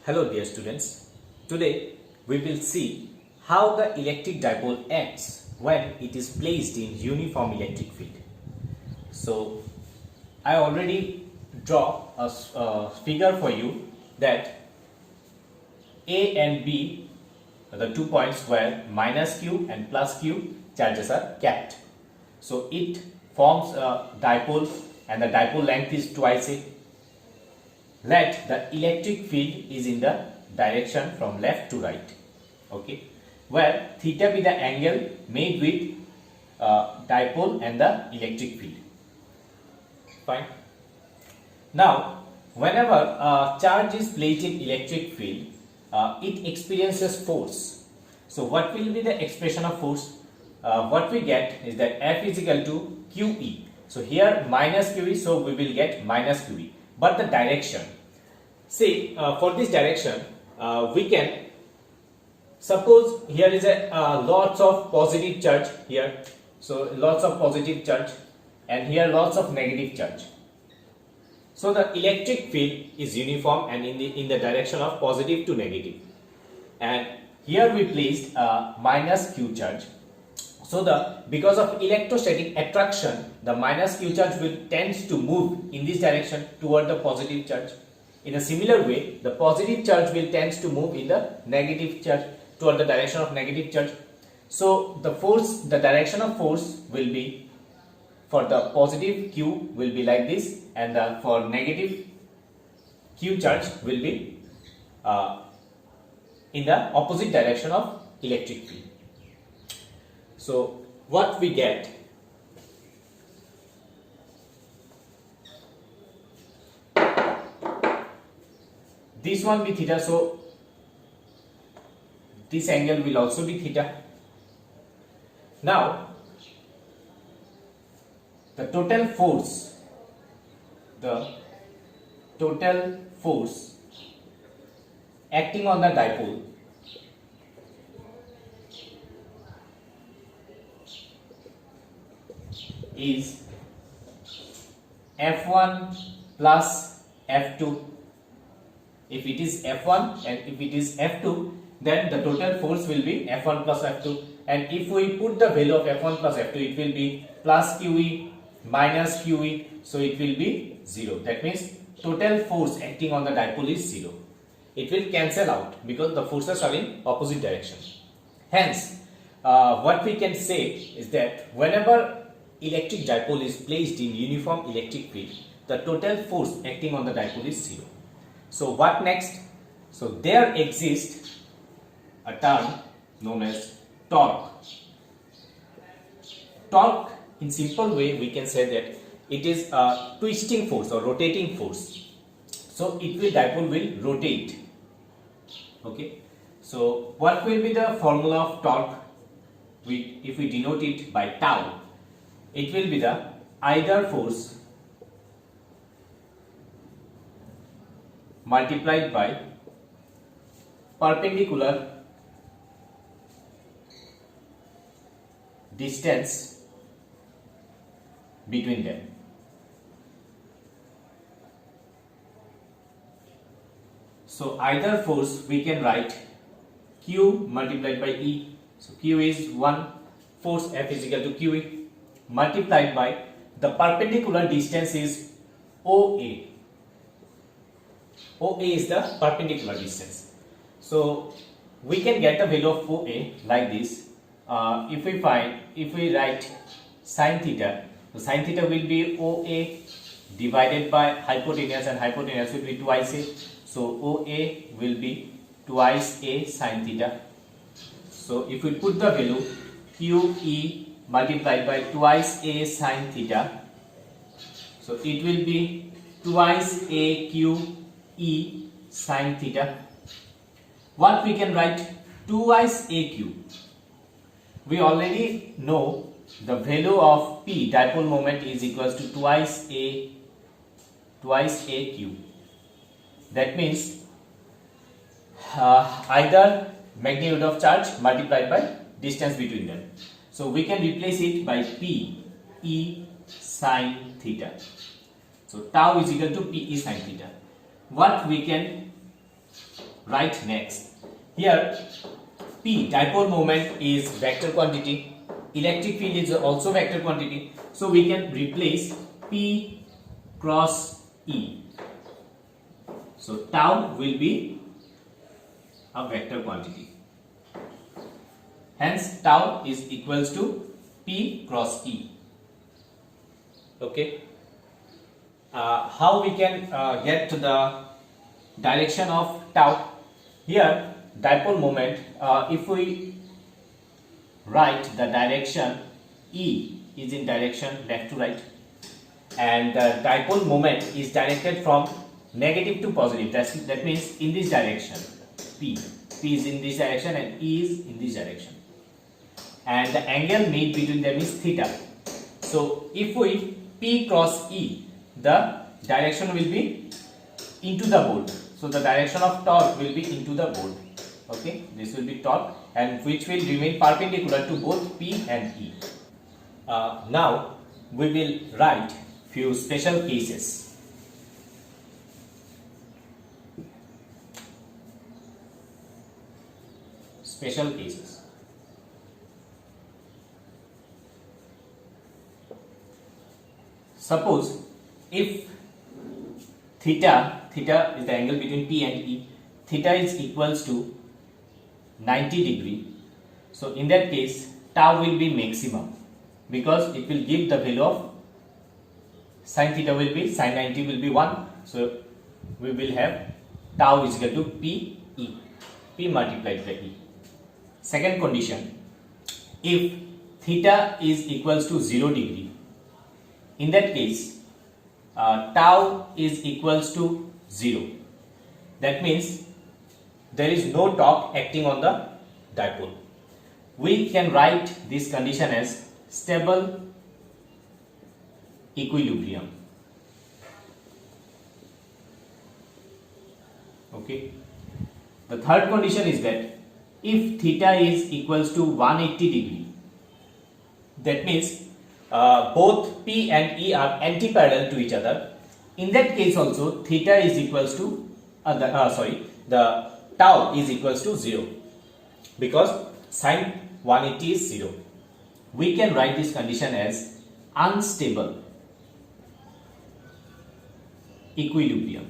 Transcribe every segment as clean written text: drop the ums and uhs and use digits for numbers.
Hello dear students, today we will see how the electric dipole acts when it is placed in uniform electric field. So I already draw a figure for you that A and B are the 2 points where minus Q and plus Q charges are kept. So it forms a dipole and the dipole length is twice A. Let the electric field is in the direction from left to right, okay, where theta be the angle made with dipole and the electric field. Fine. Now whenever a charge is placed in electric field, it experiences force. So what will be the expression of force? What we get is that F is equal to QE. So here minus QE, so we will get minus QE. But the direction, see, for this direction we can suppose here is a lots of positive charge here, so lots of positive charge, and here lots of negative charge. So the electric field is uniform and in the direction of positive to negative, and here we placed minus Q charge. So because of electrostatic attraction, the minus Q charge will tend to move in this direction toward the positive charge. In a similar way, the positive charge will tend to move in the negative charge toward the direction of negative charge. So the direction of force will be, for the positive Q will be like this, and for negative Q charge will be in the opposite direction of electric field. So what we get, this one be theta, so this angle will also be theta. Now the total force acting on the dipole is F1 plus F2. If it is F1 and if it is F2, then the total force will be F1 plus F2, and if we put the value of F1 plus F2, it will be plus QE minus QE, so it will be 0. That means total force acting on the dipole is 0. It will cancel out because the forces are in opposite direction. Hence what we can say is that whenever electric dipole is placed in uniform electric field, the total force acting on the dipole is 0. So what next? So there exists a term known as torque. Torque, in simple way we can say that it is a twisting force or rotating force. So dipole will rotate. Okay. So what will be the formula of torque? If we denote it by tau, it will be the either force multiplied by perpendicular distance between them. So either force we can write Q multiplied by E. So Q is 1 force, F is equal to QE, multiplied by the perpendicular distance is OA. OA is the perpendicular distance. So we can get the value of OA like this. If we write sin theta, so sin theta will be OA divided by hypotenuse, and hypotenuse will be twice A. So OA will be twice A sin theta. So if we put the value QE multiplied by twice A sin theta, so it will be twice A QE sin theta. What we can write? Twice AQ. We already know the value of P, dipole moment, is equals to twice AQ. That means either magnitude of charge multiplied by distance between them. So we can replace it by P E sin theta. So tau is equal to Pe sin theta. What we can write next. Here P, dipole moment, is vector quantity. Electric field is also vector quantity. So we can replace P cross E. So tau will be a vector quantity. Hence tau is equals to P cross E. Okay. How we can get to the direction of tau? Here dipole moment, if we write the direction, E is in direction left to right, and the dipole moment is directed from negative to positive. That means in this direction. P is in this direction and E is in this direction, and the angle made between them is theta. So if we P cross E, the direction will be into the board. So the direction of torque will be into the board. Okay, this will be torque, and which will remain perpendicular to both P and E. Now we will write few special cases. Special cases. Suppose if theta is the angle between P and E, theta is equals to 90 degree. So in that case tau will be maximum, because it will give the value of sin theta will be, sin 90 will be 1. So we will have tau is equal to P multiplied by E. Second condition, if theta is equals to 0 degree, in that case tau is equals to 0. That means there is no torque acting on the dipole. We can write this condition as stable equilibrium. Okay. The third condition is that if theta is equals to 180 degree, that means both P and E are anti-parallel to each other. In that case also theta is equals to the tau is equals to 0, because sin 180 is 0. We can write this condition as unstable equilibrium.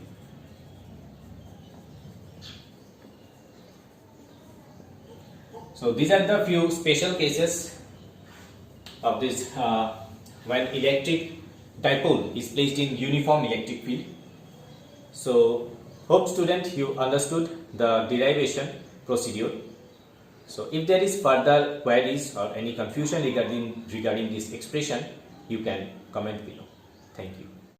So these are the few special cases of this when electric dipole is placed in uniform electric field. So hope student you understood the derivation procedure. So if there is further queries or any confusion regarding this expression, you can comment below. Thank you.